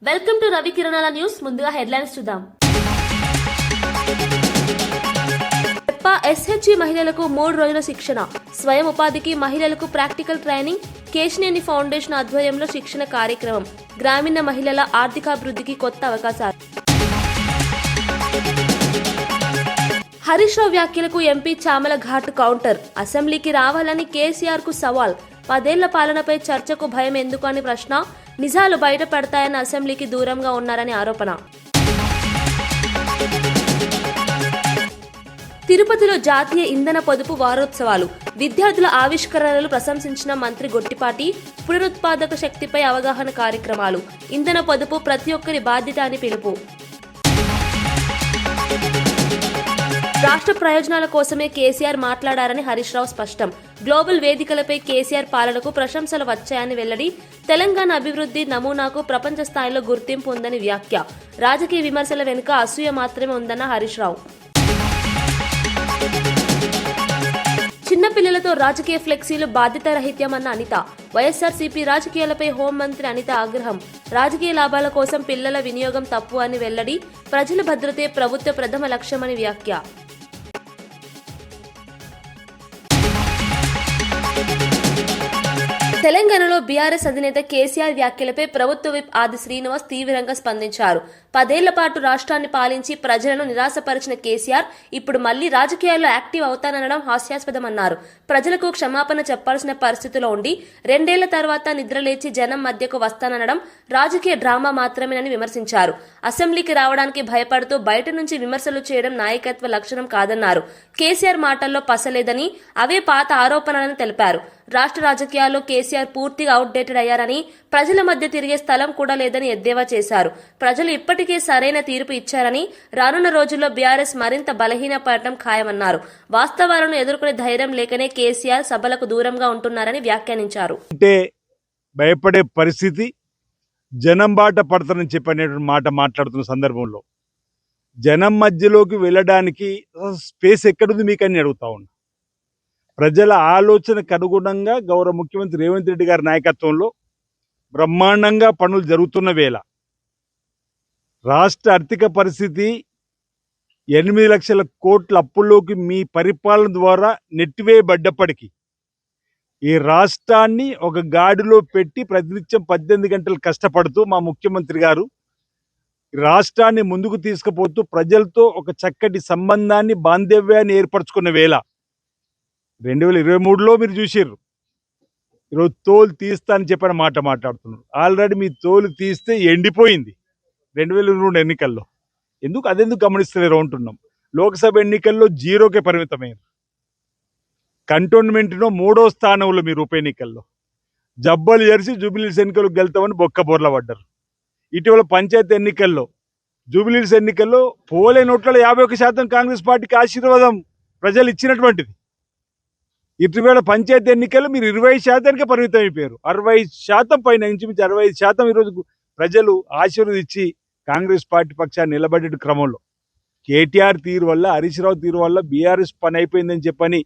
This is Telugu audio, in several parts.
వెల్కమ్ టు రవి కిరణాల న్యూస్. ముందుగా హెడ్లైన్స్ చూద్దాం. ఎస్హెచ్జి మహిళలకు 3 రోజుల శిక్షణ, స్వయం ఉపాధికి మహిళలకు ప్రాక్టికల్ ట్రైనింగ్, కేశినేని ఫౌండేషన్ ఆధ్వర్యంలో శిక్షణ కార్యక్రమం. గ్రామీణ మహిళల ఆర్థికాభివృద్ధికి కొత్త అవకాశాలు. హరీష్ రావు వ్యాఖ్యలకు ఎంపీ చామల ఘాటు కౌంటర్. అసెంబ్లీకి రావాలని కేసీఆర్ కు సవాల్. 10 ఏళ్ల పాలనపై చర్చకు భయం ఎందుకు అని ప్రశ్న. నిజాలు బయటపడతాయన్న అసెంబ్లీకి దూరంగా ఉన్నారని ఆరోపణ. తిరుపతిలో జాతీయ ఇంధన పొదుపు వారోత్సవాలు. విద్యార్థుల ఆవిష్కరణలు ప్రశంసించిన మంత్రి గొట్టిపాటి. పునరుత్పాదక శక్తిపై అవగాహన కార్యక్రమాలు. ఇంధన పొదుపు ప్రతి ఒక్కరి బాధ్యత అని పిలుపు. రాష్ట్ర ప్రయోజనాల కోసమే కేసీఆర్ మాట్లాడారని హరీష్ రావు స్పష్టం. గ్లోబల్ వేదికలపై కేసీఆర్ పాలనకు ప్రశంసలు వచ్చాయని వెల్లడి. తెలంగాణ అభివృద్ధి నమూనాకు ప్రపంచ స్థాయిలో గుర్తింపు ఉందని వ్యాఖ్య. రాజకీయ విమర్శల వెనుక అసూయ మాత్రమే ఉందన్న హరీష్ రావు. చిన్నపిల్లలతో రాజకీయ ఫ్లెక్సీలు బాధ్యత రహిత్యమన్న అనిత. వైఎస్ఆర్సీపీ రాజకీయాలపై హోంమంత్రి అనిత ఆగ్రహం. రాజకీయ లాభాల కోసం పిల్లల వినియోగం తప్పు అని వెల్లడి. ప్రజల భద్రతే ప్రభుత్వ ప్రథమ లక్ష్యమని వ్యాఖ్య. తెలంగాణలో బీఆర్ఎస్ అధినేత కేసీఆర్ వ్యాఖ్యలపై ప్రభుత్వ విప్ ఆది శ్రీనివాస్ తీవ్రంగా స్పందించారు. 10 ఏళ్ల పాటు రాష్ట్రాన్ని పాలించి ప్రజలను నిరాశపరిచిన కేసీఆర్ ఇప్పుడు మళ్లీ రాజకీయాల్లో యాక్టివ్ అవుతాననడం హాస్యాస్పదమన్నారు. ప్రజలకు క్షమాపణ చెప్పాల్సిన పరిస్థితిలో ఉండి 2 ఏళ్ల తర్వాత నిద్రలేచి జనం మధ్యకు వస్తాననడం రాజకీయ డ్రామా మాత్రమేనని విమర్శించారు. అసెంబ్లీకి రావడానికి భయపడుతూ బయట నుంచి విమర్శలు చేయడం నాయకత్వ లక్షణం కాదన్నారు. కేసీఆర్ మాటల్లో పసలేదని, అవే పాత ఆరోపణలని తెలిపారు. రాష్ట్ర రాజకీయాల్లో కేసీఆర్ పూర్తిగా అవుట్డేటెడ్ అయ్యారని, ప్రజల మధ్య తిరిగే స్థలం కూడా లేదని ఎద్దేవా చేశారు. ప్రజలు ఇప్పటికే సరైన తీర్పు ఇచ్చారని, రానున్న రోజుల్లో బీఆర్ఎస్ మరింత బలహీనపడటం ఖాయమన్నారు. వాస్తవాలను ఎదుర్కొనే ధైర్యం లేకనే కేసీఆర్ సభలకు దూరంగా ఉంటున్నారని వ్యాఖ్యానించారు. భయపడే పరిస్థితి, జనం బాట పడతారని చెప్పనేటువంటి మాట మాట్లాడుతున్న సందర్భంలో జనం మధ్యలోకి వెళ్ళడానికి స్పేస్ ఎక్కడుంది మీకని అడుగుతా ఉన్నా. ప్రజల ఆలోచనకు అనుగుణంగా గౌరవ ముఖ్యమంత్రి రేవంత్ రెడ్డి గారి నాయకత్వంలో బ్రహ్మాండంగా పనులు జరుగుతున్న వేళ రాష్ట్ర ఆర్థిక పరిస్థితి 8 లక్షల కోట్ల అప్పుల్లోకి మీ పరిపాలన ద్వారా నెట్టివేయబడ్డప్పటికీ ఈ రాష్ట్రాన్ని ఒక గాడిలో పెట్టి ప్రతినిత్యం 18 గంటలు కష్టపడుతూ మా ముఖ్యమంత్రి గారు రాష్ట్రాన్ని ముందుకు తీసుకుపోతూ ప్రజలతో ఒక చక్కటి సంబంధాన్ని, బాంధవ్యాన్ని ఏర్పరచుకున్న వేళ 2023లో మీరు చూసారు. ఈరోజు తోలు తీస్తా అని చెప్పిన మాట మాట్లాడుతున్నారు. ఆల్రెడీ మీ తోలు తీస్తే ఎండిపోయింది 2022 ఎన్నికల్లో. అదెందుకు గమనిస్తలేరు అంటున్నాం. లోక్సభ ఎన్నికల్లో 0కే పరిమితమైంది. కంటోన్మెంట్ను 3వ స్థానంలో మీరు ఉప ఎన్నికల్లో జబ్బలు ఎరిసి జూబిలీస్ ఎన్నికలకు గెలుతామని బొక్కబోర్ల పడ్డారు. ఇటీవల పంచాయతీ ఎన్నికల్లో, జూబిలీస్ ఎన్నికల్లో పోలే నోట్లలో 51% కాంగ్రెస్ పార్టీకి ఆశీర్వాదం ప్రజలు ఇచ్చినటువంటిది. ఇటీవల పంచాయతీ ఎన్నికల్లో మీరు 20%కే పరిమితం అయిపోయారు. 60% పైన, ఇంచుమించు 65% ఈరోజు ప్రజలు ఆశీర్వదించి కాంగ్రెస్ పార్టీ పక్షాన్ని నిలబడే క్రమంలో కేటీఆర్ తీరు వల్ల, హరీష్ రావు తీరు వల్ల బీఆర్ఎస్ పని అయిపోయిందని చెప్పని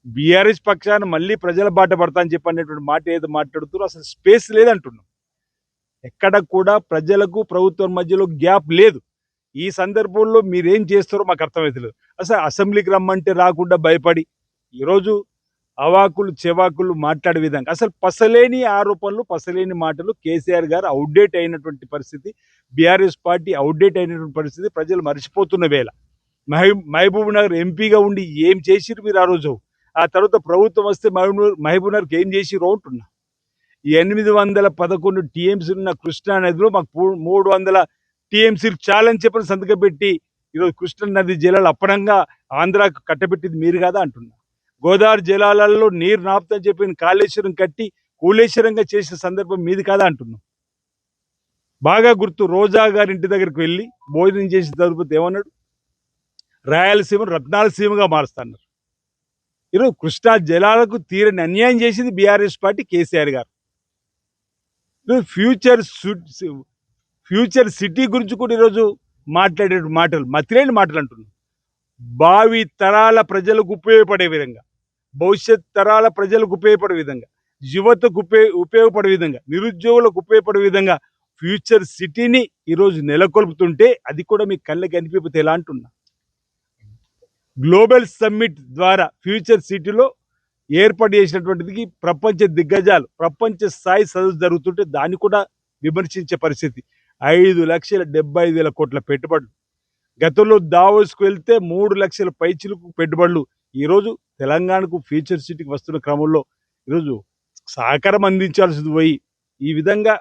బీఆర్ఎస్ పక్షాన్ని మళ్ళీ ప్రజల బాట పడతా అని చెప్పనేటువంటి మాట ఏదో మాట్లాడుతున్నారు. అసలు స్పేస్ లేదంటున్నాం. ఎక్కడ కూడా ప్రజలకు ప్రభుత్వం మధ్యలో గ్యాప్ లేదు. ఈ సందర్భంలో మీరేం చేస్తారో మాకు అర్థమవుతలేదు. అసలు అసెంబ్లీకి రమ్మంటే రాకుండా భయపడి ఈరోజు అవాకులు చెవాకులు మాట్లాడే విధంగా, అసలు పసలేని ఆరోపణలు, పసలేని మాటలు. కేసీఆర్ గారు అవుట్డేట్ అయినటువంటి పరిస్థితి, బీఆర్ఎస్ పార్టీ అవుట్డేట్ అయినటువంటి పరిస్థితి ప్రజలు మర్చిపోతున్న వేళ. మహబూబ్ నగర్ ఎంపీగా ఉండి ఏం చేసిరు మీరు ఆ రోజు? ఆ తర్వాత ప్రభుత్వం వస్తే మహబూబ్ నగర్కి ఏం చేసిరు అంటున్నా. 811 టీఎంసీ ఉన్న కృష్ణా నదిలో మాకు 300 టీఎంసీలు చాలని చెప్పని సంతకం పెట్టి ఈరోజు కృష్ణా నది జలాలు అప్పనంగా ఆంధ్రాకు కట్టబెట్టింది మీరు కాదా అంటున్నా. గోదావరి జలాలలో నీరు నాపుతని చెప్పి కాళేశ్వరం కట్టి కూలేశ్వరంగా చేసిన సందర్భం మీది కాదా అంటున్నాం. బాగా గుర్తు, రోజా గారి ఇంటి దగ్గరికి వెళ్ళి భోజనం చేసిన తరువాత ఏమన్నాడు? రాయలసీమ రత్నాలసీమగా మారుస్తున్నారు. ఈరోజు కృష్ణా జలాలకు తీరని అన్యాయం చేసింది బీఆర్ఎస్ పార్టీ, కేసీఆర్ గారు. ఫ్యూచర్ సిటీ గురించి కూడా ఈరోజు మాట్లాడే మాటలు మతిలేని మాటలు అంటున్నాం. భావి తరాల ప్రజలకు ఉపయోగపడే విధంగా, భవిష్యత్ తరాల ప్రజలకు ఉపయోగపడే విధంగా, యువతకు ఉపయోగపడే విధంగా, నిరుద్యోగులకు ఉపయోగపడే విధంగా ఫ్యూచర్ సిటీని ఈరోజు నెలకొల్పుతుంటే అది కూడా మీ కళ్ళకి కనిపిపోతే ఎలా అంటున్నా. గ్లోబల్ సమ్మిట్ ద్వారా ఫ్యూచర్ సిటీలో ఏర్పాటు చేసినటువంటిది ప్రపంచ దిగ్గజాలు ప్రపంచ స్థాయి సదస్సు జరుగుతుంటే దాన్ని కూడా విమర్శించే పరిస్థితి. 5,75,000 కోట్ల పెట్టుబడులు. గతంలో దావోస్కు వెళ్తే 3 లక్షల పైచిలకు పెట్టుబడులు. ఈరోజు తెలంగాణకు ఫ్యూచర్ సిటీకి వస్తున్న క్రమంలో ఈరోజు సహకారం అందించాల్సింది పోయి ఈ విధంగా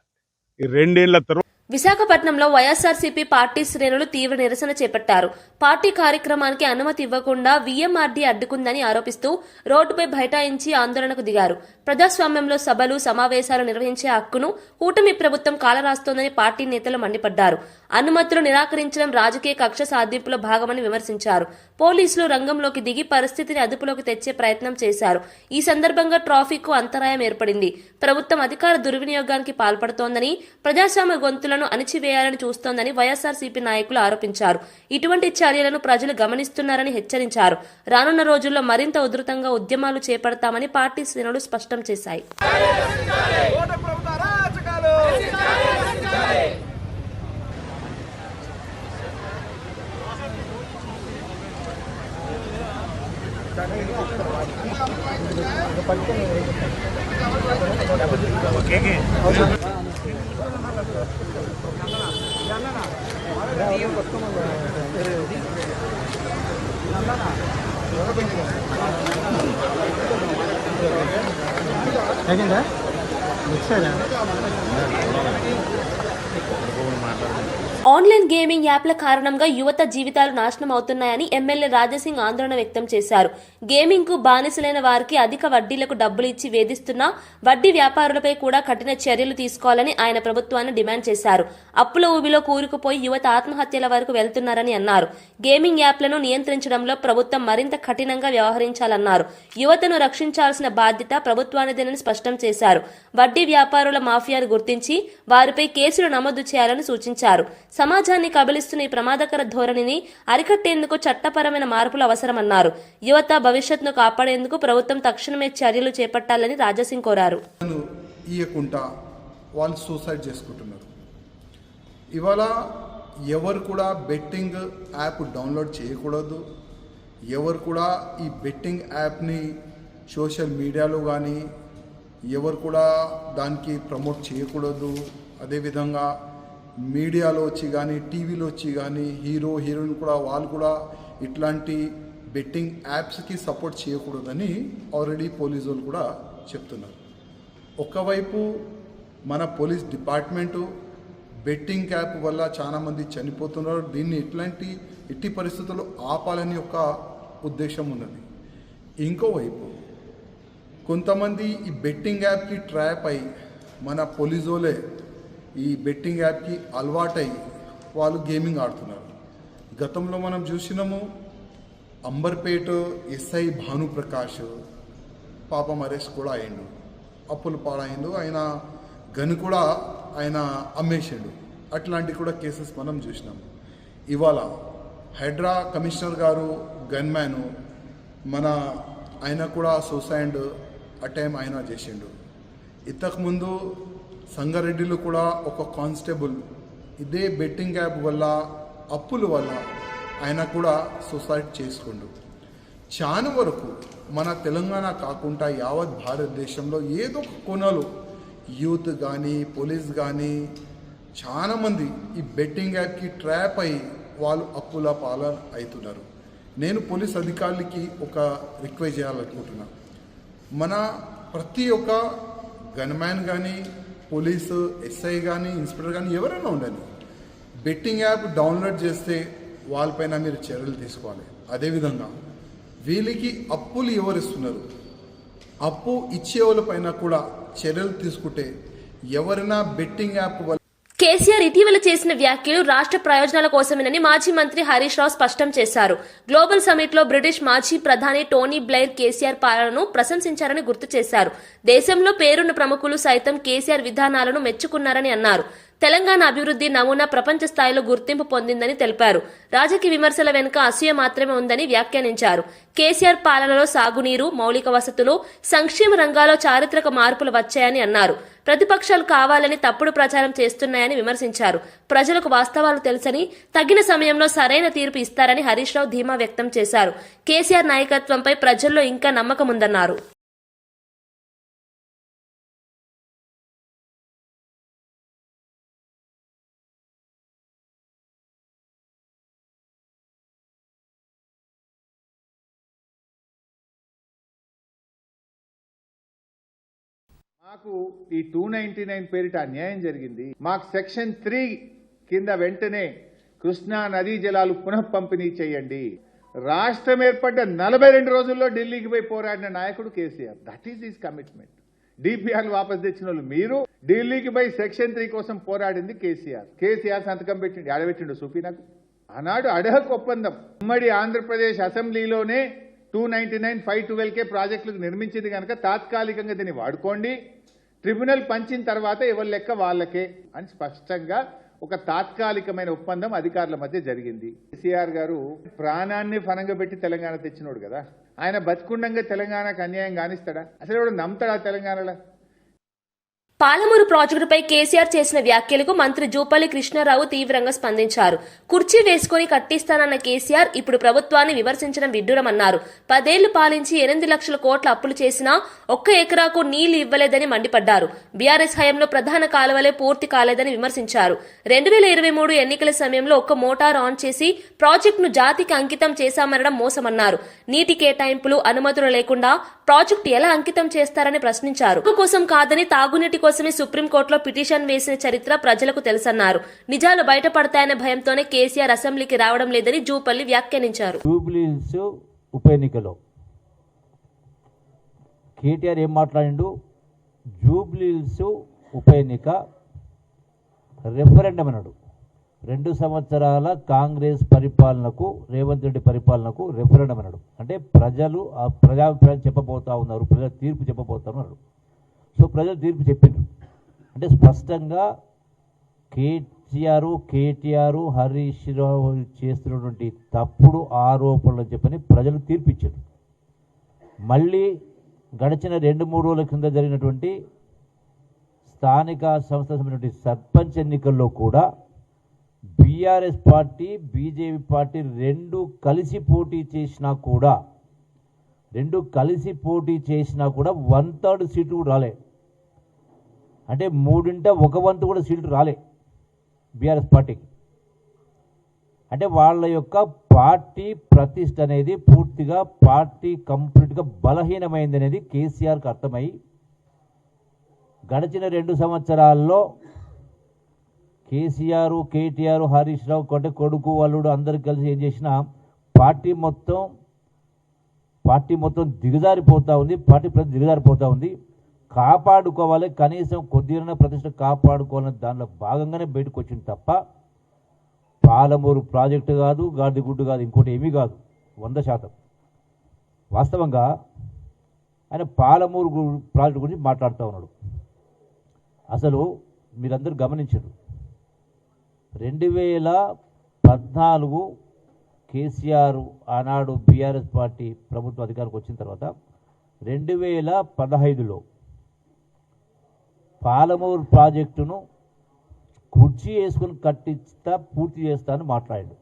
2 ఏళ్ల తర్వాత విశాఖపట్నంలో వైఎస్ఆర్సీపీ పార్టీ శ్రేణులు తీవ్ర నిరసన చేపట్టారు. పార్టీ కార్యక్రమానికి అనుమతి ఇవ్వకుండా వీఎంఆర్డీ అడ్డుకుందని ఆరోపిస్తూ రోడ్డుపై బైఠాయించి ఆందోళనకు దిగారు. ప్రజాస్వామ్యంలో సభలు సమావేశాలు నిర్వహించే హక్కును కూటమి ప్రభుత్వం కాలరాస్తోందని పార్టీ నేతలు మండిపడ్డారు. అనుమతులు నిరాకరించడం రాజకీయ కక్ష సాధింపులో భాగమని విమర్శించారు. పోలీసులు రంగంలోకి దిగి పరిస్థితిని అదుపులోకి తెచ్చే ప్రయత్నం చేశారు. ఈ సందర్భంగా ట్రాఫిక్ కు అంతరాయం ఏర్పడింది. ప్రభుత్వం అధికార దుర్వినియోగానికి పాల్పడుతోందని, ప్రజాస్వామ్య గొంతులను అణిచివేయాలని చూస్తోందని వైఎస్ఆర్సీపీ నాయకులు ఆరోపించారు. ఇటువంటి చర్యలను ప్రజలు గమనిస్తున్నారని హెచ్చరించారు. రానున్న రోజుల్లో మరింత ఉధృతంగా ఉద్యమాలు చేపడతామని పార్టీ శ్రేణులు స్పష్టం చేశాయి. ఆన్లైన్ గేమింగ్ యాప్ల కారణంగా యువత జీవితాలు నాశనం అవుతున్నాయని ఎమ్మెల్యే రాజాసింగ్ ఆందోళన వ్యక్తం చేశారు. గేమింగ్ కు బానిసలైన వారికి అధిక వడ్డీలకు డబ్బులు ఇచ్చి వేధిస్తున్న వడ్డీ వ్యాపారులపై కూడా కఠిన చర్యలు తీసుకోవాలని ఆయన ప్రభుత్వాన్ని డిమాండ్ చేశారు. అప్పుల ఊబిలో కూరుకుపోయి యువత ఆత్మహత్యల వరకు వెళ్తున్నారని అన్నారు. గేమింగ్ యాప్లను నియంత్రించడంలో ప్రభుత్వం మరింత కఠినంగా వ్యవహరించాలన్నారు. యువతను రక్షించాల్సిన బాధ్యత ప్రభుత్వానిదేనని స్పష్టం చేశారు. వడ్డీ వ్యాపారుల మాఫియాను గుర్తించి వారిపై కేసులు నమోదు చేయాలని సూచించారు. సమాజాన్ని కబలిస్తున్న ఈ ప్రమాదకర ధోరణిని అరికట్టేందుకు చట్టపరమైన మార్పులు అవసరమన్నారు. యువత భవిష్యత్తును కాపాడేందుకు ప్రభుత్వం తక్షణమే చర్యలు చేపట్టాలని రాజాసింగ్ కోరారు. ఇయ్యకుండా వాళ్ళు సూసైడ్ చేసుకుంటున్నారు. ఇవాళ ఎవరు కూడా బెట్టింగ్ యాప్ డౌన్లోడ్ చేయకూడదు. ఎవరు కూడా ఈ బెట్టింగ్ యాప్ని సోషల్ మీడియాలో కానీ ఎవరు కూడా దానికి ప్రమోట్ చేయకూడదు. అదేవిధంగా మీడియాలో వచ్చి కానీ టీవీలో వచ్చి కానీ హీరోయిన్ కూడా వాళ్ళు కూడా ఇట్లాంటి బెట్టింగ్ యాప్స్కి సపోర్ట్ చేయకూడదని ఆల్రెడీ పోలీసు వాళ్ళు కూడా చెప్తున్నారు. ఒకవైపు మన పోలీస్ డిపార్ట్మెంటు బెట్టింగ్ యాప్ వల్ల చాలామంది చనిపోతున్నారు. దీన్ని ఎట్టి పరిస్థితుల్లో ఆపాలని ఒక ఉద్దేశం ఉన్నది. ఇంకోవైపు కొంతమంది ఈ బెట్టింగ్ యాప్కి ట్రాప్ అయి మన పోలీసోలే ఈ బెట్టింగ్ యాప్కి అలవాటై వాళ్ళు గేమింగ్ ఆడుతున్నారు. గతంలో మనం చూసినాము అంబర్పేట ఎస్ఐ భానుప్రకాష్ పాపం అరెస్ట్ కూడా అయ్యిండు. అప్పులు పాడైండు. ఆయన గన్ కూడా ఆయన అమ్మేసిండు. అట్లాంటి కూడా కేసెస్ మనం చూసినాం. ఇవాళ హైడ్రా కమిషనర్ గారు గన్మ్యాను ఆయన కూడా సూసైడ్ అటెంప్ట్ ఆయన చేసిండు. ఇంతకుముందు సంగారెడ్డిలో కూడా ఒక కానిస్టేబుల్ ఇదే బెట్టింగ్ యాప్ వల్ల అప్పుల వల్ల ఆయన కూడా సూసైడ్ చేసుకుండు. చాలా వరకు మన తెలంగాణ కాకుండా యావత్ భారతదేశంలో ఏదో ఒక కోణాలు యూత్ కానీ పోలీస్ కానీ చాలామంది ఈ బెట్టింగ్ యాప్కి ట్రాప్ అయ్యి వాళ్ళు అప్పుల పాలన అవుతున్నారు. నేను పోలీస్ అధికారులకి ఒక రిక్వెస్ట్ చేయాలనుకుంటున్నా. మన ప్రతి ఒక్క గన్మ్యాన్ కానీ పోలీసు ఎస్ఐ కానీ ఇన్స్పెక్టర్ కానీ ఎవరైనా ఉండాలి, బెట్టింగ్ యాప్ డౌన్లోడ్ చేస్తే వాళ్ళపైన మీరు చర్యలు తీసుకోవాలి. అదేవిధంగా వీళ్ళకి అప్పులు ఎవరు ఇస్తున్నారు, అప్పు ఇచ్చే వాళ్ళపైన కూడా చర్యలు తీసుకుంటే ఎవరైనా బెట్టింగ్ యాప్ వల్ల కేసీఆర్ ఇటీవల చేసిన వ్యాఖ్యలు రాష్ట్ర ప్రయోజనాల కోసమేనని మాజీ మంత్రి హరీష్ రావు స్పష్టం చేశారు. గ్లోబల్ సమిట్ లో బ్రిటిష్ మాజీ ప్రధాని టోనీ బ్లెయిర్ కేసీఆర్ పాలనను ప్రశంసించారని గుర్తు చేశారు. దేశంలో పేరున్న ప్రముఖులు సైతం కేసీఆర్ విధానాలను మెచ్చుకున్నారని అన్నారు. తెలంగాణ అభివృద్ధి నమూనా ప్రపంచ స్థాయిలో గుర్తింపు పొందిందని తెలిపారు. రాజకీయ విమర్శల వెనుక అసూయ మాత్రమే ఉందని వ్యాఖ్యానించారు. కేసీఆర్ పాలనలో సాగునీరు, మౌలిక వసతులు, సంక్షేమ రంగాల్లో చారిత్రక మార్పులు వచ్చాయని అన్నారు. ప్రతిపక్షాలు కావాలని తప్పుడు ప్రచారం చేస్తున్నాయని విమర్శించారు. ప్రజలకు వాస్తవాలు తెలుసని, తగిన సమయంలో సరైన తీర్పు ఇస్తారని హరీష్ రావు ధీమా వ్యక్తం చేశారు. కేసీఆర్ నాయకత్వంపై ప్రజల్లో ఇంకా నమ్మకం ఉందన్నారు. మాకు ఈ 299 పేరిట అన్యాయం జరిగింది. మాకు సెక్షన్ 3 కింద వెంటనే కృష్ణా నదీ జలాలు పునః పంపిణీ చేయండి. రాష్ట్రం ఏర్పడ్డ 42 రోజుల్లో ఢిల్లీకి పోయి పోరాడిన నాయకుడు KCR. That is his commitment. DPR వాపస్ తెచ్చిన వాళ్ళు మీరు, ఢిల్లీకి పోయి సెక్షన్ 3 కోసం పోరాడింది కేసీఆర్. కేసీఆర్ సంతకం పెట్టిండు, ఆడబెట్టిండు చూపి నాకు. ఆనాడు అడహక్ ఒప్పందం ఉమ్మడి ఆంధ్రప్రదేశ్ అసెంబ్లీలోనే 299, 512 ప్రాజెక్టులకు నిర్మించింది కనుక తాత్కాలికంగా దీన్ని వాడుకోండి, ట్రిబ్యునల్ పంచిన తర్వాత ఎవరి లెక్క వాళ్ళకే అని స్పష్టంగా ఒక తాత్కాలికమైన ఒప్పందం అధికారుల మధ్య జరిగింది. కేసీఆర్ గారు ప్రాణాన్ని ఫనంగా పెట్టి తెలంగాణ తెచ్చినోడు కదా, ఆయన బతికుండంగా తెలంగాణకు అన్యాయం కానిస్తాడా? అసలు ఎవడు నమ్ముతాడా తెలంగాణలో? పాలమూరు ప్రాజెక్టుపై కేసీఆర్ చేసిన వ్యాఖ్యలకు మంత్రి జూపల్లి కృష్ణారావు తీవ్రంగా స్పందించారు. కుర్చీ వేసుకుని కట్టిస్తానన్న కేసీఆర్ ఇప్పుడు ప్రభుత్వాన్ని విమర్శించడం విడ్డూరమన్నారు. 10 ఏళ్లు పాలించి 8 లక్షల కోట్ల అప్పులు చేసినా 1 ఎకరాకు నీళ్లు ఇవ్వలేదని మండిపడ్డారు. బీఆర్ఎస్ హయాంలో ప్రధాన కాలువలే పూర్తి కాలేదని విమర్శించారు. 2023 ఎన్నికల సమయంలో ఒక్క మోటార్ ఆన్ చేసి ప్రాజెక్టును జాతికి అంకితం చేశామనడం మోసమన్నారు. నీటి కేటాయింపులు, అనుమతులు లేకుండా ప్రాజెక్టు ఎలా అంకితం చేస్తారని ప్రశ్నించారు. కోసం కాదని తాగునీటి కోసమే సుప్రీంకోర్టులో పిటిషన్ వేసిన చరిత్ర ప్రజలకు తెలుసన్నారు. నిజాలు బయటపడతాయనే భయంతోనే కేసీఆర్ అసెంబ్లీకి రావడం లేదని జూపల్లి వ్యాఖ్యానించారు. జూబ్లీహిల్స్ ఉప ఎన్నికలో కేటీఆర్ ఏం మాట్లాడిండు? జూబ్లీహిల్స్ ఉప ఎన్నిక రెఫరెండం అన్నాడు. 2 సంవత్సరాల కాంగ్రెస్ పరిపాలనకు, రేవంత్ రెడ్డి పరిపాలనకు రెఫరెండం అన్నాడు. అంటే ప్రజలు ఆ ప్రజాభిప్రాయం చెప్పబోతా ఉన్నారు, ప్రజల తీర్పు చెప్పబోతా ఉన్నారు. సో ప్రజలు తీర్పు చెప్పిండ్రు. అంటే స్పష్టంగా కేటీఆర్, హరీష్ రావు చేస్తున్నటువంటి తప్పుడు ఆరోపణలు చెప్పని ప్రజలు తీర్పు ఇచ్చారు. మళ్ళీ గడిచిన 2-3 రోజుల కింద జరిగినటువంటి స్థానిక సంస్థల సంబంధించిన సర్పంచ్ ఎన్నికల్లో కూడా బీఆర్ఎస్ పార్టీ, బీజేపీ పార్టీ 2 కలిసి పోటీ చేసినా కూడా 1/3 సీట్లు కూడా రాలే. అంటే 3/1 కూడా సీట్లు రాలే బీఆర్ఎస్ పార్టీకి. అంటే వాళ్ళ యొక్క పార్టీ ప్రతిష్ట అనేది పూర్తిగా పార్టీ కంప్లీట్గా బలహీనమైంది అనేది కేసీఆర్కి అర్థమై గడిచిన 2 సంవత్సరాల్లో కేటీఆర్, హరీష్ రావు కొడుకు, అల్లుడు అందరు కలిసి ఏం చేసినా పార్టీ మొత్తం దిగజారిపోతూ ఉంది. పార్టీ ప్రతి దిగజారిపోతూ ఉంది. కాపాడుకోవాలి, కనీసం కొద్దిగా ప్రతిష్ట కాపాడుకోవాలని దానిలో భాగంగానే బయటకు వచ్చింది తప్ప పాలమూరు ప్రాజెక్టు కాదు, గాడిగుడ్డు కాదు, ఇంకోటి ఏమీ కాదు. 100% వాస్తవంగా ఆయన పాలమూరు ప్రాజెక్టు గురించి మాట్లాడుతూ ఉన్నాడు. అసలు మీరందరూ గమనించారు, 2014 కేసీఆర్ ఆనాడు బీఆర్ఎస్ పార్టీ ప్రభుత్వ అధికారికి వచ్చిన తర్వాత 2015లో పాలమూరు ప్రాజెక్టును కుర్చీ వేసుకుని పూర్తి చేస్తా అని మాట్లాడాడు.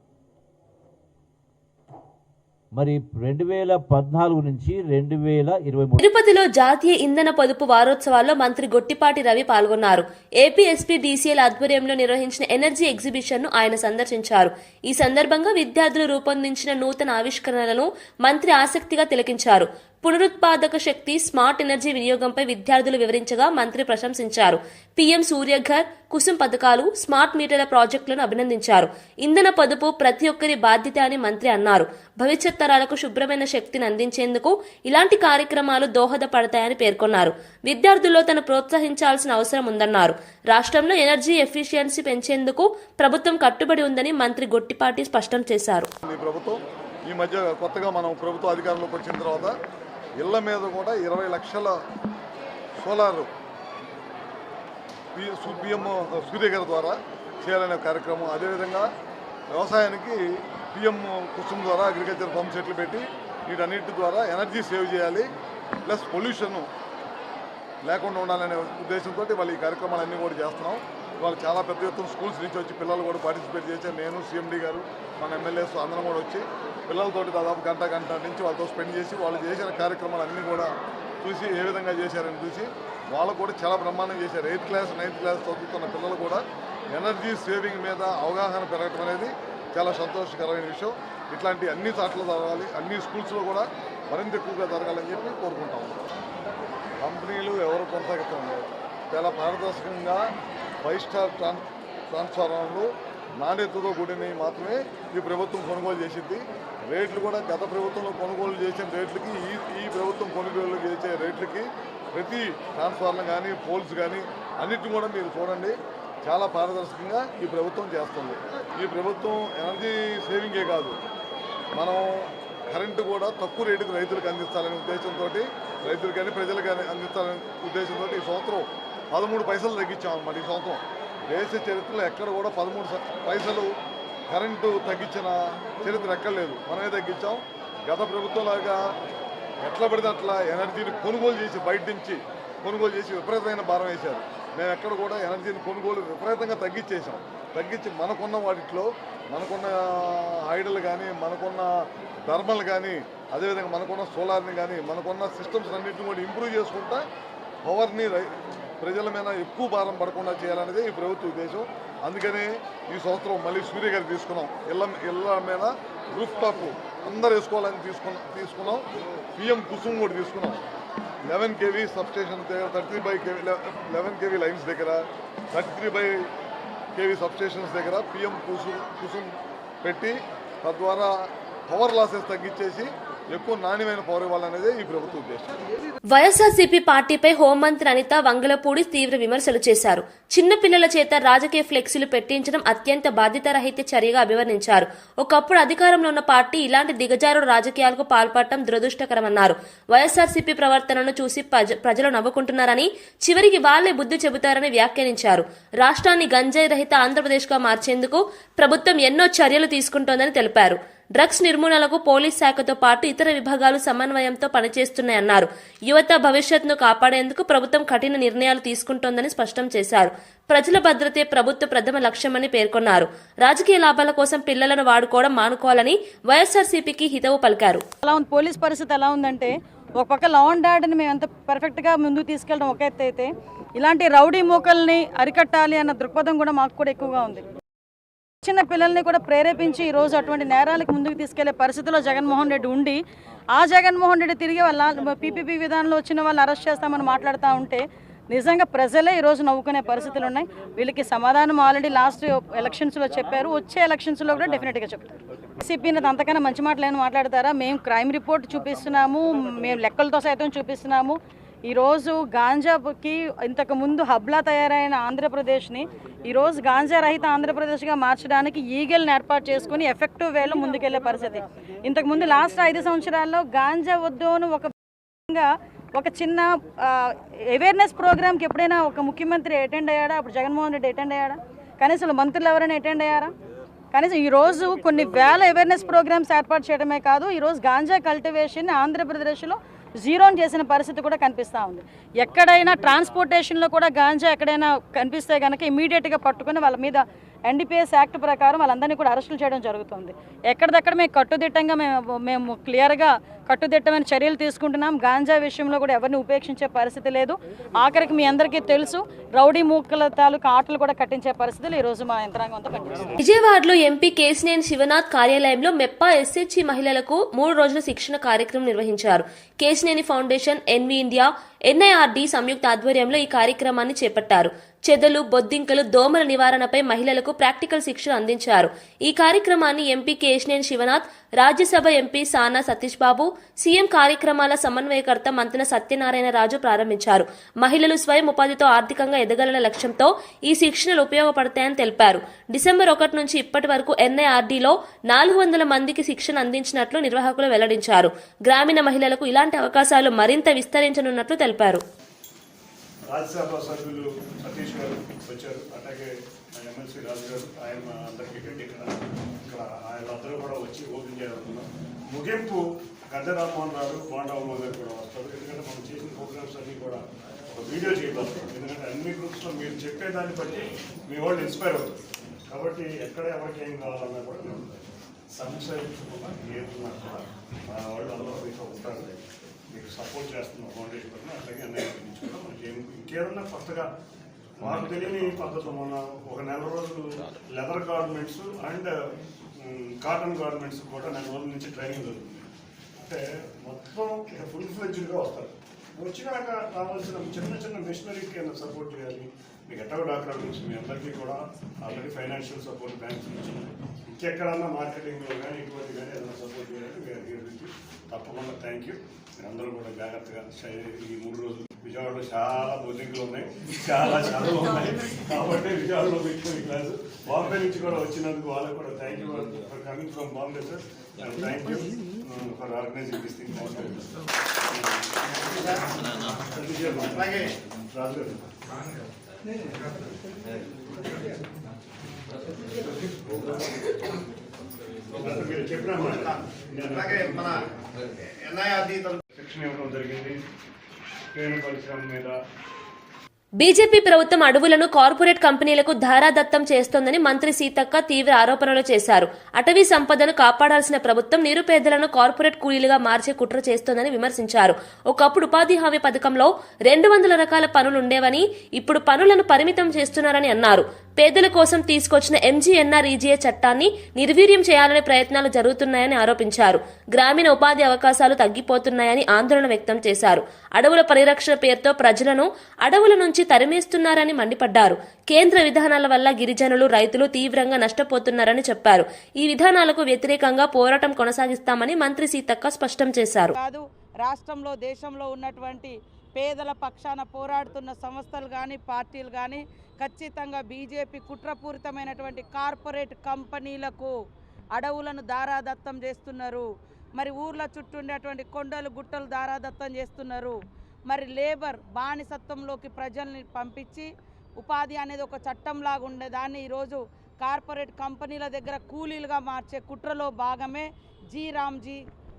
మరి 2014 నుంచి 2023 తిరుపతిలో జాతీయ ఇంధన పొదుపు వారోత్సవాల్లో మంత్రి గొట్టిపాటి రవి పాల్గొన్నారు. ఏపీ ఎస్పీ డీసీఎల్ ఆధ్వర్యంలో నిర్వహించిన ఎనర్జీ ఎగ్జిబిషన్ ను ఆయన సందర్శించారు. ఈ సందర్భంగా విద్యార్థులు రూపొందించిన నూతన ఆవిష్కరణలను మంత్రి ఆసక్తిగా తిలకించారు. పునరుత్పాదక శక్తి, స్మార్ట్ ఎనర్జీ వినియోగంపై విద్యార్థులు వివరించగా మంత్రి ప్రశంసించారు. పీఎం సూర్యఘర్, కుసుమ్ పథకాలు, స్మార్ట్ మీటర్ల ప్రాజెక్టులను అభినందించారు. ఇంధన పొదుపు ప్రతి ఒక్కరి బాధ్యత అని మంత్రి అన్నారు. భవిష్యత్ తరాలకు శుభ్రమైన శక్తిని అందించేందుకు ఇలాంటి కార్యక్రమాలు దోహదపడతాయని పేర్కొన్నారు. విద్యార్థుల్లో తను ప్రోత్సహించాల్సిన అవసరం ఉందన్నారు. రాష్ట్రంలో ఎనర్జీ ఎఫిషియన్సీ పెంచేందుకు ప్రభుత్వం కట్టుబడి ఉందని మంత్రి గొట్టిపాటి స్పష్టం చేశారు. ఈ మధ్య కొత్తగా మనం ప్రభుత్వ అధికారంలోకి వచ్చిన తర్వాత ఇళ్ల మీద కూడా 20 లక్షల సోలార్ పిఎం సూర్య గారి ద్వారా చేయాలనే కార్యక్రమం. అదేవిధంగా వ్యవసాయానికి పిఎం కుసుమ్ ద్వారా అగ్రికల్చర్ పంప్ సెట్లు పెట్టి వీటన్నిటి ద్వారా ఎనర్జీ సేవ్ చేయాలి, ప్లస్ పొల్యూషన్ లేకుండా ఉండాలనే ఉద్దేశంతో వాళ్ళు ఈ కార్యక్రమాలన్నీ కూడా చేస్తున్నాం. వాళ్ళు చాలా పెద్ద ఎత్తున స్కూల్స్ నుంచి వచ్చి పిల్లలు కూడా పార్టిసిపేట్ చేశారు. నేను, సిఎండి గారు, మన ఎమ్మెల్యేస్ అందరం కూడా వచ్చి పిల్లలతోటి దాదాపు గంట నుంచి వాళ్ళతో స్పెండ్ చేసి వాళ్ళు చేసిన కార్యక్రమాలు అన్నీ కూడా చూసి ఏ విధంగా చేశారని చూసి వాళ్ళు కూడా చాలా బ్రహ్మాండం చేశారు. 8th క్లాస్ 9th క్లాస్ చదువుతున్న పిల్లలు కూడా ఎనర్జీ సేవింగ్ మీద అవగాహన పెరగడం అనేది చాలా సంతోషకరమైన విషయం. ఇట్లాంటి అన్ని చోట్ల జరగాలి, అన్ని స్కూల్స్లో కూడా మరింత ఎక్కువగా జరగాలని చెప్పి కోరుకుంటాము. కంపెనీలు ఎవరు కొనసాగుతున్నారు చాలా పారదర్శకంగా 5 స్టార్ ట్రాన్స్ఫార్మర్లు నాణ్యతతో కూడినవి మాత్రమే ఈ ప్రభుత్వం కొనుగోలు చేసింది. రేట్లు కూడా గత ప్రభుత్వంలో కొనుగోలు చేసిన రేట్లకి ఈ ప్రభుత్వం కొనుగోలు చేసే రేట్లకి ప్రతి ట్రాన్స్ఫార్మర్ కానీ పోల్స్ కానీ అన్నిటిని కూడా మీరు చూడండి, చాలా పారదర్శకంగా ఈ ప్రభుత్వం చేస్తుంది. ఈ ప్రభుత్వం ఎనర్జీ సేవింగే కాదు, మనం కరెంటు కూడా తక్కువ రేటుకు రైతులకు అందిస్తాలనే ఉద్దేశంతో, రైతులు కానీ ప్రజలు కానీ అందిస్తాలనే ఉద్దేశంతో ఈ సంవత్సరం 13 పైసలు తగ్గించామన్నమాట. ఈ సంవత్సరం దేశ చరిత్రలో ఎక్కడ కూడా 13 పైసలు కరెంటు తగ్గించిన చరిత్ర ఎక్కర్లేదు, మనమే తగ్గించాం. గత ప్రభుత్వంలాగా ఎట్లా పడితే అట్లా ఎనర్జీని కొనుగోలు చేసి బయట నుంచి కొనుగోలు చేసి విపరీతమైన భారం వేశారు. మేము ఎక్కడ కూడా ఎనర్జీని కొనుగోలు విపరీతంగా తగ్గించేసాం. తగ్గించి మనకున్న వాటిలో మనకున్న హైడల్ కానీ, మనకున్న థర్మల్ కానీ, అదేవిధంగా మనకున్న సోలార్ని కానీ, మనకున్న సిస్టమ్స్ అన్నింటిని కూడా ఇంప్రూవ్ చేసుకుంటా పవర్ని ప్రజల మీద ఎక్కువ భారం పడకుండా చేయాలనేది ఈ ప్రభుత్వ ఉద్దేశం. అందుకనే ఈ సంవత్సరం మళ్ళీ సూర్య గారు తీసుకున్నాం. ఇళ్ళ మీద రూఫ్ టాప్ అందరు వేసుకోవాలని తీసుకున్నాం. పిఎం కుసుమ్ కూడా తీసుకున్నాం. 11 kV సబ్స్టేషన్ దగ్గర 33/kV 11 kV లైన్స్ దగ్గర 33/kV సబ్స్టేషన్స్ దగ్గర పిఎం కుసుమ్ పెట్టి తద్వారా పవర్ లాసెస్ తగ్గించేసి ఎక్కువ నాణ్యమైన పవర్ ఇవ్వాలనేదే ఈ ప్రభుత్వ ఉద్దేశం. వైఎస్ఆర్సీపీ పార్టీపై హోంమంత్రి అనిత వంగలపూడి తీవ్ర విమర్శలు చేశారు. చిన్నపిల్లల చేత రాజకీయ ఫ్లెక్సీలు పెట్టించడం అత్యంత బాధ్యతారహిత చర్యగా అభివర్ణించారు. ఒకప్పుడు అధికారంలో ఉన్న పార్టీ ఇలాంటి దిగజారుడు రాజకీయాలకు పాల్పడటం దురదృష్టకరమన్నారు. వైఎస్ఆర్సీపీ ప్రవర్తనను చూసి ప్రజలు నవ్వుకుంటున్నారని, చివరికి వాళ్లే బుద్ధి చెబుతారని వ్యాఖ్యానించారు. రాష్ట్రాన్ని గంజాయి రహిత ఆంధ్రప్రదేశ్గా మార్చేందుకు ప్రభుత్వం ఎన్నో చర్యలు తీసుకుంటోందని తెలిపారు. డ్రగ్స్ నిర్మూలనకు పోలీస్ శాఖతో పాటు ఇతర విభాగాలు సమన్వయంతో పనిచేస్తున్నాయన్నారు. యువత భవిష్యత్తును కాపాడేందుకు ప్రభుత్వం కఠిన నిర్ణయాలు తీసుకుంటోందని స్పష్టం చేశారు. ప్రజల భద్రతే ప్రభుత్వ ప్రథమ లక్ష్యమని పేర్కొన్నారు. రాజకీయ లాభాల కోసం పిల్లలను వాడుకోవడం మానుకోవాలని వైఎస్ఆర్సీపీకి హితవు పలికారు. పోలీస్ పరిస్థితి ఎలా ఉందంటే, ఒక పక్క లా అండ్ ఆర్డర్ని మేము ఎంత పర్ఫెక్ట్గా ముందుకు తీసుకెళ్ళడం ఒక ఎత్తు అయితే, ఇలాంటి రౌడీ మూకల్ని అరికట్టాలి అన్న దృక్పథం కూడా మాకు కూడా ఎక్కువగా ఉంది. చిన్న పిల్లల్ని కూడా ప్రేరేపించి ఈరోజు అటువంటి నేరాలకు ముందుకు తీసుకెళ్లే పరిస్థితిలో జగన్మోహన్ రెడ్డి ఉండి, ఆ జగన్మోహన్ రెడ్డి తిరిగి వాళ్ళ పీపీపీ విధానంలో వచ్చిన వాళ్ళు అరెస్ట్ చేస్తామని మాట్లాడుతూ ఉంటే నిజంగా ప్రజలే ఈరోజు నవ్వుకునే పరిస్థితులు ఉన్నాయి. వీళ్ళకి సమాధానం ఆల్రెడీ లాస్ట్ ఎలక్షన్స్లో చెప్పారు, వచ్చే ఎలక్షన్స్లో కూడా డెఫినెట్గా చెప్తారు. వైసీపీని అంతకన్నా మంచి మాటలు మాట్లాడతారా? మేము క్రైమ్ రిపోర్ట్ చూపిస్తున్నాము, మేము లెక్కలతో సైతం చూపిస్తున్నాము. ఈరోజు గాంజాకి ఇంతకుముందు హబ్లా తయారైన ఆంధ్రప్రదేశ్ని ఈరోజు గాంజా రహిత ఆంధ్రప్రదేశ్గా మార్చడానికి ఈగల్ని ఏర్పాటు చేసుకుని ఎఫెక్టివ్ వేలో ముందుకెళ్లే పరిస్థితి. ఇంతకుముందు లాస్ట్ 5 సంవత్సరాల్లో గాంజా వద్దు అని ఒక చిన్న అవేర్నెస్ ప్రోగ్రామ్కి ఎప్పుడైనా ఒక ముఖ్యమంత్రి అటెండ్ అయ్యాడా? అప్పుడు జగన్మోహన్ రెడ్డి అటెండ్ అయ్యాడా? కనీసం మంత్రులు ఎవరైనా అటెండ్ అయ్యారా? కనీసం ఈరోజు కొన్ని వేల అవేర్నెస్ ప్రోగ్రామ్స్ ఏర్పాటు చేయడమే కాదు, ఈరోజు గాంజా కల్టివేషన్ ఆంధ్రప్రదేశ్లో జీరోని చేసిన పరిస్థితి కూడా కనిపిస్తూ ఉంది. ఎక్కడైనా ట్రాన్స్పోర్టేషన్లో కూడా గాంజా ఎక్కడైనా కనిపిస్తే కనుక ఇమీడియట్గా పట్టుకుని వాళ్ళ మీద ఎన్డీపీఎస్ యాక్ట్ ప్రకారం వాళ్ళందరినీ కూడా అరెస్టులు చేయడం జరుగుతుంది. ఎక్కడిదక్కడ మేము కట్టుదిట్టంగా మేము క్లియర్గా కట్టుదిట్టమైన చర్యలు తీసుకుంటున్నాం. గాంజా విషయంలో కూడా ఎవరిని ఉపేక్షించే పరిస్థితి లేదు. ఆఖరికి మీ అందరికీ తెలుసు, రౌడీ మూకల తాలూకు ఆటలు కూడా కట్టించే పరిస్థితులు ఈరోజు మా యంత్రాంగంతో కనిపిస్తుంది. విజయవాడలో ఎంపీ కేశినేని శివనాథ్ కార్యాలయంలో మెప్పా ఎస్హెచ్జి మహిళలకు 3 రోజుల శిక్షణ కార్యక్రమం నిర్వహించారు. Kesineni foundation, NV India, NIRD సంయుక్త ఆధ్వర్యంలో ఈ కార్యక్రమాన్ని చేపట్టారు. చెదలు, బొద్దింకలు, దోమల నివారణపై మహిళలకు ప్రాక్టికల్ శిక్షణ అందించారు. ఈ కార్యక్రమాన్ని ఎంపీ కేశినేని శివనాథ్, రాజ్యసభ ఎంపీ సానా సతీష్ బాబు, సీఎం కార్యక్రమాల సమన్వయకర్త మంతెన సత్యనారాయణ రాజు ప్రారంభించారు. మహిళలు స్వయం ఉపాధితో ఆర్థికంగా ఎదగలన లక్ష్యంతో ఈ శిక్షణలు ఉపయోగపడతాయని తెలిపారు. డిసెంబర్ 1 నుంచి ఇప్పటి వరకు ఎన్ఐఆర్డీలో 400 మందికి శిక్షణ అందించినట్లు నిర్వాహకులు వెల్లడించారు. గ్రామీణ మహిళలకు ఇలాంటి అవకాశాలు మరింత విస్తరించనున్నట్లు తెలిపారు. రాజ్యసభ సభ్యులు సతీష్ గారు వచ్చారు, అలాగే ఎమ్మెల్సీ రాజు గారు, ఆయన అందరికీ గట్టి ఇక్కడ ఆయనందరూ కూడా వచ్చి ఓపెన్ చేయాలనుకున్నాం. ముగింపు గద్దె రామ్మోహన్ గారు, బాండవమ్మ గారు కూడా వస్తారు. ఎందుకంటే మనం చేసిన ప్రోగ్రామ్స్ అన్నీ కూడా ఒక వీడియో చేయగలుగుతాం. ఎందుకంటే అన్ని గ్రూప్స్లో మీరు చెప్పేదాన్ని బట్టి మీ వాళ్ళు ఇన్స్పైర్ అవుతుంది. కాబట్టి ఎక్కడ ఎవరికి ఏం కావాలన్నా కూడా మేము సంశయించకుండా ఏదున్నా కూడా మా వాళ్ళు అందరూ మీతో ఉంటారు, మీకు సపోర్ట్ చేస్తున్నాం. ఫౌండేషన్ కూడా అట్లాగే అన్నీ కూడా మనకి ఇంకేదన్నా కొత్తగా మాకు తెలియని పద్ధతులు మన ఒక నెల రోజులు leather garments and cotton garments కూడా నెల రోజుల నుంచి ట్రైనింగ్ జరుగుతుంది. అంటే మొత్తం ఫుల్ ఫ్లెడ్జ్డ్గా వస్తారు. వచ్చినాక రావాల్సిన చిన్న చిన్న మిషనరీకి ఏమైనా సపోర్ట్ చేయాలి. మీకు ఎట్టగో డాక్టర్ నుంచి మీ అందరికీ కూడా ఆల్రెడీ ఫైనాన్షియల్ సపోర్ట్ బ్యాంక్స్ నుంచి ఇంకెక్కడన్నా మార్కెటింగ్లో కానీ ఇటువంటి కానీ ఏదైనా సపోర్ట్ చేయాలి వీరికి తప్పకుండా థ్యాంక్ యూ. మీరందరూ కూడా జాగ్రత్తగా ఈ 3 రోజులు విజయవాడలో చాలా బోధింగ్లు ఉన్నాయి, చాలా చదువులు ఉన్నాయి. కాబట్టి విజయవాడలో పెట్టిన క్లాసు బాంబే నుంచి కూడా వచ్చినందుకు వాళ్ళకు కూడా thank you for coming from Bombay sir. Thank you for organising this thing. Raju garu మీరు చెప్పిన మన ఎన్ఐఆర్డీ శిక్షణ ఇవ్వడం జరిగింది పేరు పరిశ్రమ మీద. బీజేపీ ప్రభుత్వం అడవులను కార్పొరేట్ కంపెనీలకు ధారాదత్తం చేస్తోందని మంత్రి సీతక్క తీవ్ర ఆరోపణలు చేశారు. అటవీ సంపదను కాపాడాల్సిన ప్రభుత్వం నిరుపేదలను కార్పొరేట్ కూలీలుగా మార్చే కుట్ర చేస్తోందని విమర్శించారు. ఒకప్పుడు ఉపాధి హామీ పథకంలో 200 రకాల పనులుండేవని ఇప్పుడు పనులను పరిమితం చేస్తున్నారని అన్నారు. పేదల కోసం తీసుకొచ్చిన MGNREGA చట్టాన్ని నిర్వీర్యం చేయాలనే ప్రయత్నాలు జరుగుతున్నాయని ఆరోపించారు. గ్రామీణ ఉపాధి అవకాశాలు తగ్గిపోతున్నాయని ఆందోళన వ్యక్తం చేశారు. అడవుల పరిరక్షణ పేరుతో ప్రజలను అడవుల నుంచి తరిమేస్తున్నారని మండిపడ్డారు. కేంద్ర విధానాల వల్ల గిరిజనులు, రైతులు తీవ్రంగా నష్టపోతున్నారని చెప్పారు. ఈ విధానాలకు వ్యతిరేకంగా పోరాటం కొనసాగిస్తామని మంత్రి సీతక్క స్పష్టం చేశారు. రాష్ట్రంలో దేశంలో ఉన్నటువంటి పేదల పక్షాన పోరాడుతున్న సంస్థలు కానీ పార్టీలు కానీ ఖచ్చితంగా బీజేపీ కుట్రపూరితమైనటువంటి కార్పొరేట్ కంపెనీలకు అడవులను దారాదత్తం చేస్తున్నారు. మరి ఊర్ల చుట్టూ ఉండేటువంటి కొండలు గుట్టలు దారాదత్తం చేస్తున్నారు. మరి లేబర్ బానిసత్వంలోకి ప్రజల్ని పంపించి ఉపాధి అనేది ఒక చట్టంలాగా ఉండేదాన్ని ఈరోజు కార్పొరేట్ కంపెనీల దగ్గర కూలీలుగా మార్చే కుట్రలో భాగమే రామ్జీ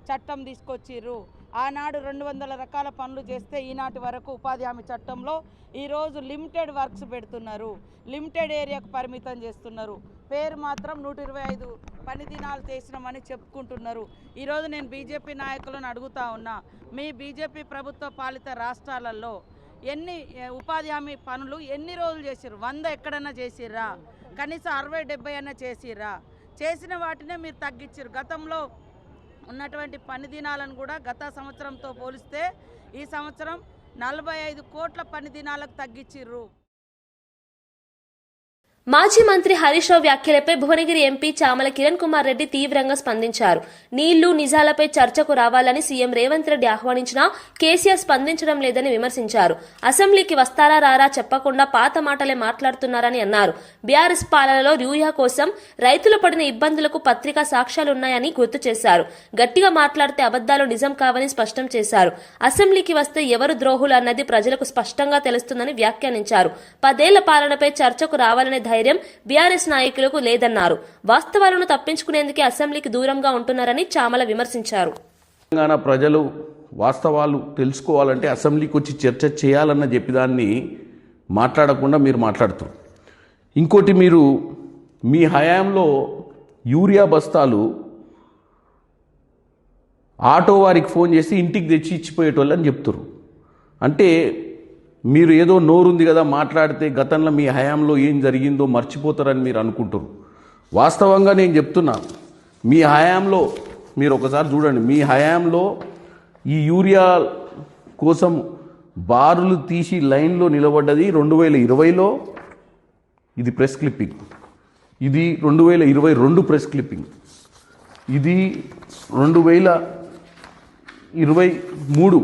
చట్టం తీసుకొచ్చిర్రు. ఆనాడు 200 రకాల పనులు చేస్తే ఈనాటి వరకు ఉపాధి హామీ చట్టంలో ఈరోజు లిమిటెడ్ వర్క్స్ పెడుతున్నారు, లిమిటెడ్ ఏరియాకు పరిమితం చేస్తున్నారు. పేరు మాత్రం 125 పని దినాలు చేసినామని చెప్పుకుంటున్నారు. ఈరోజు నేను బీజేపీ నాయకులను అడుగుతా ఉన్నా, మీ బీజేపీ ప్రభుత్వ పాలిత రాష్ట్రాలలో ఎన్ని ఉపాధి హామీ పనులు ఎన్ని రోజులు చేసిర్రు? 100 ఎక్కడన్నా చేసిర్రా? కనీసం 60-70 అన్నా చేసిర్రా? చేసిన వాటినే మీరు తగ్గించారు. గతంలో ఉన్నటువంటి పని దినాలను కూడా గత సంవత్సరంతో పోలిస్తే ఈ సంవత్సరం 45 కోట్ల పని దినాలకు తగ్గించిర్రు. మాజీ మంత్రి హరీష్ రావు వ్యాఖ్యలపై భువనగిరి ఎంపీ చామల కిరణ్ కుమార్ రెడ్డి తీవ్రంగా స్పందించారు. నీళ్లు నిజాలపై చర్చకు రావాలని సీఎం రేవంత్ రెడ్డి ఆహ్వానించినా కేసీఆర్ స్పందించడం లేదని విమర్శించారు. అసెంబ్లీకి వస్తారా రారా చెప్పకుండా పాత మాటలే మాట్లాడుతున్నారని అన్నారు. బీఆర్ఎస్ పాలనలో యూరియా కోసం రైతులు పడిన ఇబ్బందులకు పత్రికా సాక్ష్యాలున్నాయని గుర్తు చేశారు. గట్టిగా మాట్లాడితే అబద్దాలు నిజం కావని స్పష్టం చేశారు. అసెంబ్లీకి వస్తే ఎవరు ద్రోహులు అన్నది ప్రజలకు స్పష్టంగా తెలుస్తుందని వ్యాఖ్యానించారు. 10 ఏళ్ల పాలనపై చర్చకు రావాలనే ధైర్యం బీఆర్ఎస్ నాయకులకు లేదన్నారు. వాస్తవాలను తప్పించుకునేందుకే అసెంబ్లీకి దూరంగా ఉంటున్నారని చామల విమర్శించారు. తెలంగాణ ప్రజలు వాస్తవాలు తెలుసుకోవాలంటే అసెంబ్లీకి వచ్చి చర్చ చేయాలన్న చెప్పిదాన్ని మాట్లాడకుండా మీరు మాట్లాడుతారు. ఇంకోటి, మీరు మీ హయాంలో యూరియా బస్తాలు ఆటో వారికి ఫోన్ చేసి ఇంటికి తెచ్చి ఇచ్చిపోయేటోళ్ళని చెప్తారు. అంటే మీరు ఏదో నోరుంది కదా మాట్లాడితే గతంలో మీ హయాంలో ఏం జరిగిందో మర్చిపోతారని మీరు అనుకుంటారు. వాస్తవంగా నేను చెప్తున్నా, మీ హయాంలో మీరు ఒకసారి చూడండి, మీ హయాంలో ఈ యూరియా కోసం బారులు తీసి లైన్లో నిలబడ్డది 2020లో. ఇది ప్రెస్ క్లిప్పింగ్. ఇది 2022 ప్రెస్ క్లిప్పింగ్. ఇది 2023.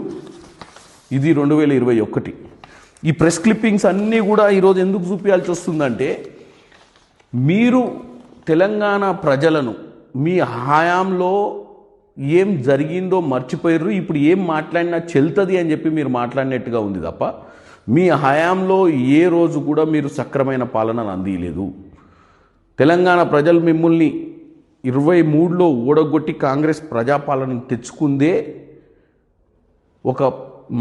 ఇది 2021. ఈ ప్రెస్ క్లిప్పింగ్స్ అన్నీ కూడా ఈరోజు ఎందుకు చూపించాల్సి వస్తుందంటే, మీరు తెలంగాణ ప్రజలను మీ హయాంలో ఏం జరిగిందో మర్చిపోయారు, ఇప్పుడు ఏం మాట్లాడినా చెల్తుంది అని చెప్పి మీరు మాట్లాడినట్టుగా ఉంది తప్ప మీ హయాంలో ఏ రోజు కూడా మీరు సక్రమైన పాలనను అందియలేదు. తెలంగాణ ప్రజలు మిమ్మల్ని 23లో ఓడగొట్టి కాంగ్రెస్ ప్రజాపాలన తెచ్చుకుందే ఒక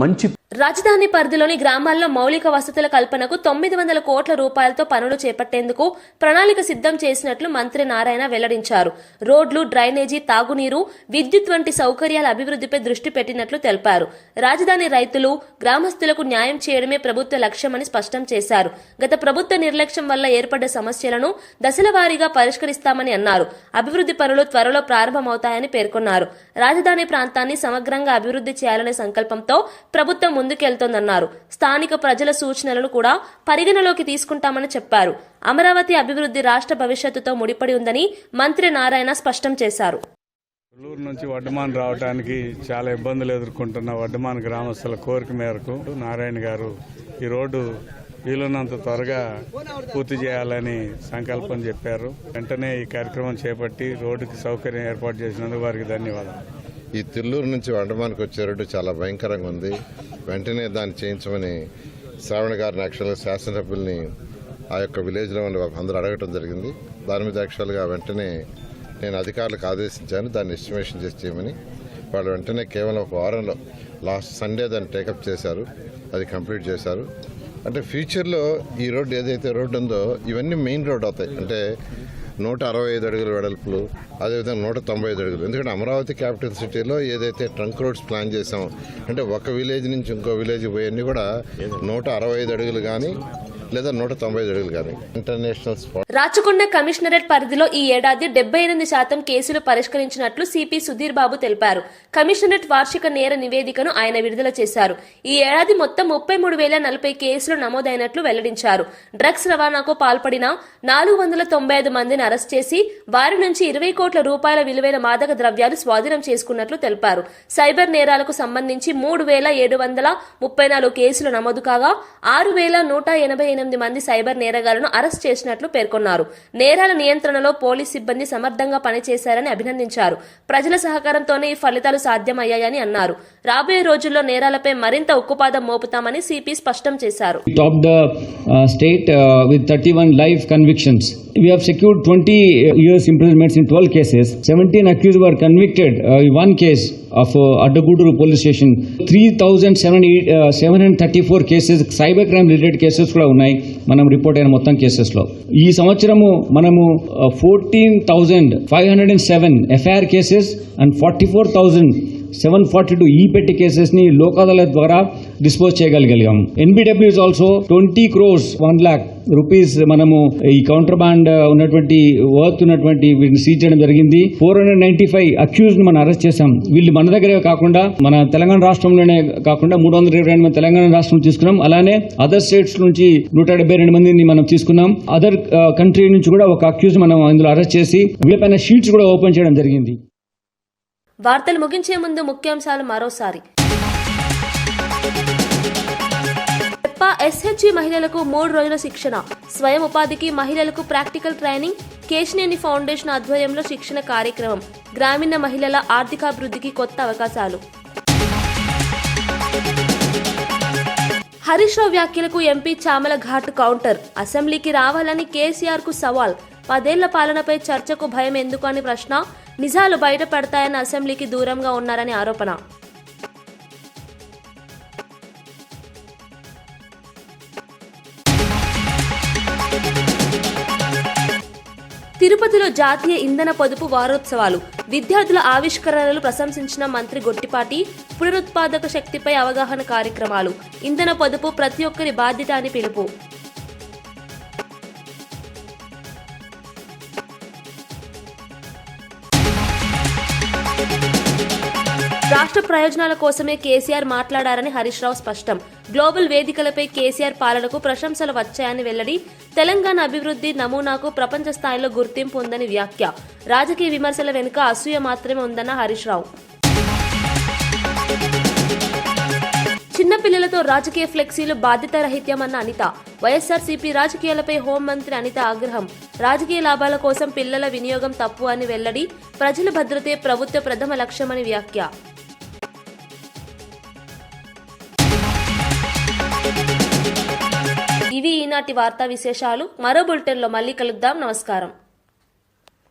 మంచి. రాజధాని పరిధిలోని గ్రామాల్లో మౌలిక వసతుల కల్పనకు 900 కోట్ల రూపాయలతో పనులు చేపట్టేందుకు ప్రణాళిక సిద్ధం చేసినట్లు మంత్రి నారాయణ వెల్లడించారు. రోడ్లు, డ్రైనేజీ, తాగునీరు, విద్యుత్ వంటి సౌకర్యాల అభివృద్ధిపై దృష్టి పెట్టినట్లు తెలిపారు. రాజధాని రైతులు, గ్రామస్తులకు న్యాయం చేయడమే ప్రభుత్వ లక్ష్యమని స్పష్టం చేశారు. గత ప్రభుత్వ నిర్లక్ష్యం వల్ల ఏర్పడ్డ సమస్యలను దశల వారీగా పరిష్కరిస్తామని అన్నారు. అభివృద్ధి పనులు త్వరలో ప్రారంభమవుతాయని పేర్కొన్నారు. రాజధాని ప్రాంతాన్ని సమగ్రంగా అభివృద్ధి చేయాలనే సంకల్పంతో ప్రభుత్వం ముందుకెళ్తోందన్నారు. స్థానిక ప్రజల సూచనలను కూడా పరిగణలోకి తీసుకుంటామని చెప్పారు. అమరావతి అభివృద్ధి రాష్ట్ర భవిష్యత్తుతో ముడిపడి ఉందని మంత్రి నారాయణ స్పష్టం చేశారు. నెల్లూరు నుంచి వడ్డమాన్ రావడానికి చాలా ఇబ్బందులు ఎదుర్కొంటున్న వడ్డమాన్ గ్రామస్తుల కోరిక మేరకు నారాయణ గారు ఈ రోడ్డు వీలున్నంత త్వరగా పూర్తి చేయాలని సంకల్పం చెప్పారు. వెంటనే ఈ కార్యక్రమం చేపట్టి రోడ్డుకి సౌకర్యం ఏర్పాటు చేసినందుకు వారికి ధన్యవాదాలు. ఈ తిల్లూరు నుంచి వండమానికి వచ్చే రోడ్డు చాలా భయంకరంగా ఉంది. వెంటనే దాన్ని చేయించమని శ్రావణ గారిని యాక్చువల్గా శాసనసభ్యుల్ని ఆ యొక్క విలేజ్లో అందరూ అడగటం జరిగింది. దాని మీద యాక్చువల్గా వెంటనే నేను అధికారులకు ఆదేశించాను దాన్ని ఎస్టిమేషన్ చేసి చేయమని. వాళ్ళు వెంటనే కేవలం ఒక వారంలో లాస్ట్ సండే దాన్ని టేకప్ చేశారు, అది కంప్లీట్ చేశారు. అంటే ఫ్యూచర్లో ఈ రోడ్డు ఏదైతే రోడ్డు ఉందో ఇవన్నీ మెయిన్ రోడ్ అవుతాయి. అంటే 165 అడుగుల వెడల్పులు, అదేవిధంగా 195 అడుగులు. ఎందుకంటే అమరావతి క్యాపిటల్ సిటీలో ఏదైతే ట్రంక్ రోడ్స్ ప్లాన్ చేసామో అంటే ఒక విలేజ్ నుంచి ఇంకో విలేజ్ పోయన్నీ కూడా 165 అడుగులు కానీ లేదా 195 అడుగులు కానీ ఇంటర్నేషనల్ స్పాట్. రాచకొండ కమిషనరేట్ పరిధిలో ఈ ఏడాది 78% కేసులు పరిష్కరించినట్లు సిపి సుధీర్ బాబు తెలిపారు. కమిషనరేట్ వార్షిక నేర నివేదికను ఆయన విడుదల చేశారు. ఈ ఏడాది మొత్తం 33,040 కేసులు నమోదైనట్లు వెల్లడించారు. డ్రగ్స్ రవాణాకు పాల్పడిన 495 మందిని అరెస్ట్ చేసి వారి నుంచి 20 కోట్ల రూపాయల విలువైన మాదక ద్రవ్యాలు స్వాధీనం చేసుకున్నట్లు తెలిపారు. సైబర్ నేరాలకు సంబంధించి 3,734 కేసులు నమోదు కాగా 6,188 మంది సైబర్ నేరగాళ్లను అరెస్ట్ చేసినట్లు పేర్కొన్నారు. నేరాల నియంత్రణలో పోలీస్ సిబ్బంది సమర్థంగా పనిచేశారని అభినందించారు. ప్రజల సహకారంతోనే ఈ ఫలితాలు సాధ్యమయ్యాయని అన్నారు. రాబోయే రోజుల్లో నేరాలపై మరింత ఉక్కుపాదం మోపుతామని సిపి స్పష్టం చేశారు. Topped the state with 31 live convictions. We have secured 20 years imprisonments in 12 cases. 17 accused were convicted in one case of Addaguduru police station. 3,734 cases cyber crime related cases కూడా ఉన్నాయి మనం రిపోర్ట్ అయిన మొత్తం కేసెస్ లో. ఈ సంవత్సరము మనము 14,507 FIR కేసెస్ అండ్ 44,742 ఈ పెట్టి కేసెస్ ని లోక్ అదాలత్ ద్వారా డిస్పోజ్ చేయగలిగాం. NBW is also 20 crores 1 lakh rupees మనము ఈ కౌంటర్ బాండ్ ఉన్నటువంటి వర్త్ ఉన్నటువంటి వీటిని సీజ్ చేయడం జరిగింది. 495 అక్యూజ్డ్ మనం అరెస్ట్ చేశాం. వీళ్ళు మన దగ్గరే కాకుండా మన తెలంగాణ రాష్ట్రంలోనే కాకుండా 322 మంది తెలంగాణ రాష్ట్రం తీసుకున్నాం. అలానే అదర్ స్టేట్స్ నుంచి 172 మందిని మనం తీసుకున్నాం. అదర్ కంట్రీ నుంచి కూడా ఒక అక్యూజ్ మనం ఇందులో అరెస్ట్ చేసి వీళ్ళపైన షీట్స్ కూడా ఓపెన్ చేయడం జరిగింది. వార్తలు ముగించే ముందు ముఖ్యాంశాలు మరోసారి. SHG మహిళలకు 3 రోజుల శిక్షణ, స్వయం ఉపాధికి మహిళలకు ప్రాక్టికల్ ట్రైనింగ్, కేశినేని ఫౌండేషన్ ఆధ్వర్యంలో శిక్షణ కార్యక్రమం, గ్రామీణ మహిళల ఆర్థికాభివృద్ధికి కొత్త అవకాశాలు. హరీష్ రావు వ్యాఖ్యలకు ఎంపీ చామల ఘాట్ కౌంటర్, అసెంబ్లీకి రావాలని కేసీఆర్ కు సవాల్, 10 ఏళ్ల పాలనపై చర్చకు భయం ఎందుకు అని ప్రశ్న, నిజాలు బయటపడతాయని అసెంబ్లీకి దూరంగా ఉన్నారని ఆరోపణ. తిరుపతిలో జాతీయ ఇంధన పొదుపు వారోత్సవాలు, విద్యార్థుల ఆవిష్కరణలు ప్రశంసించిన మంత్రి గొట్టిపాటి, పునరుత్పాదక శక్తిపై అవగాహన కార్యక్రమాలు, ఇంధన పొదుపు ప్రతి ఒక్కరి బాధ్యత అని పిలుపు. రాష్ట్ర ప్రయోజనాల కోసమే కేసీఆర్ మాట్లాడారని హరీష్ రావు స్పష్టం. గ్లోబల్ వేదికలపై కేసీఆర్ పాలనకు ప్రశంసలు వచ్చాయని వెల్లడి. తెలంగాణ అభివృద్ధి నమూనాకు ప్రపంచ స్థాయిలో గుర్తింపు ఉందని వ్యాఖ్య. రాజకీయ విమర్శల వెనుక అసూయ మాత్రమే ఉందన్న హరీష్ రావు. చిన్నపిల్లలతో రాజకీయ ఫ్లెక్సీలు బాధ్యతారహిత్యమన్న అనిత. వైఎస్ఆర్సీపీ రాజకీయాలపై హోంమంత్రి అనిత ఆగ్రహం. రాజకీయ లాభాల కోసం పిల్లల వినియోగం తప్పు అని వెల్లడి. ప్రజల భద్రతే ప్రభుత్వ ప్రథమ లక్ష్యమని వ్యాఖ్య. ఈనాటి వార్తా విశేషాలు. మరో బులెటిన్లో మళ్ళీ కలుద్దాం. నమస్కారం.